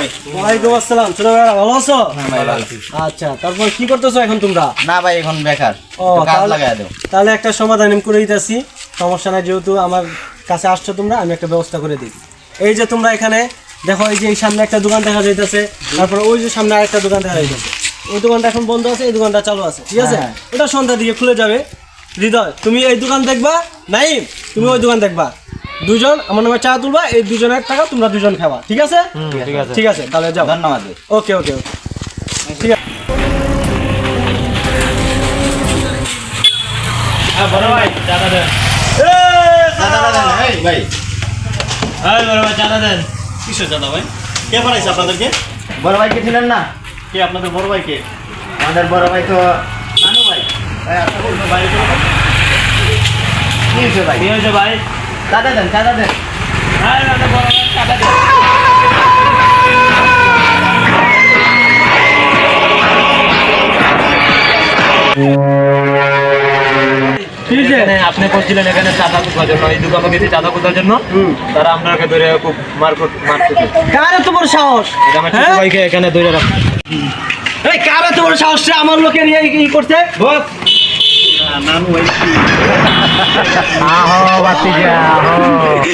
ভাই। ওয়ালাইকুম আসসালাম। ছোট ভাই ভালো আছো? হ্যাঁ ভাই ভালো। আচ্ছা, তারপর কি করতেছো এখন তোমরা? না ভাই এখন বেকার। ও, একটু কাজ তাহলে- লাগাই দাও। তাহলে একটা সমাধান আমি করে দিতেছি। সমস্যা নাই, যেহেতু আমার কাছে আসছো তোমরা, আমি একটা ব্যবস্থা করে দিই। এই যে তোমরা এখানে দেখো, এই যে এই সামনে একটা দোকান দেখা যাইতেছে, তারপর ওই যে সামনে আরেকটা দোকান দেখা যাইতেছে। ওই দোকানটা এখন বন্ধ আছে, এই দোকানটা চালু আছে, ঠিক আছে? হ্যাঁ। ওটা সন্ধ্যার দিকে খুলে যাবে। হৃদয়, তুমি এই দোকান দেখবা, নাইম তুমি ওই দোকান দেখবা। দুজন আমার নামে চা তুলবা, এই দুজনের টাকা তোমরা দুজন খাবা, ঠিক আছে? ঠিক আছে। ঠিক আছে, তাহলে যাও। ধন্যবাদ ভাই। ওকে ওকে ওকে, ঠিক আছে। বড় ভাই চাঁদা দেন। এই ভাই এই বড় ভাই চাঁদা দেন। কিসের চাঁদা ভাই? কে পাঠাইছে আপনাদেরকে? বড় ভাই কে ছিলেন না? কে আপনাদের বড় ভাই কে? আমাদের বড় ভাই তো নানু ভাই। ভাই আপনি বলুন। ভাই কি হয়েছে ভাই? কি হয়েছে ভাই? চাঁদা দেন চাঁদা দেন। এই আমাদের বড় ভাই চাঁদা দেন। এখানে আপনি করছিলেন এখানে চাঁদা কোথার জন্য, এই দোকানে গেছি চাঁদা কোথার জন্য, তারা আপনাকে ধরে খুব মারতেছে। কার এত বড় সাহস? আমার ছোট হ্যাঁ? ভাইকে এখানে ধরে রাখছে। এই কার এত বড় সাহস রে আমার লোকে নিয়ে কি করতে? নানু ভাই আহো বাতি যা আহো।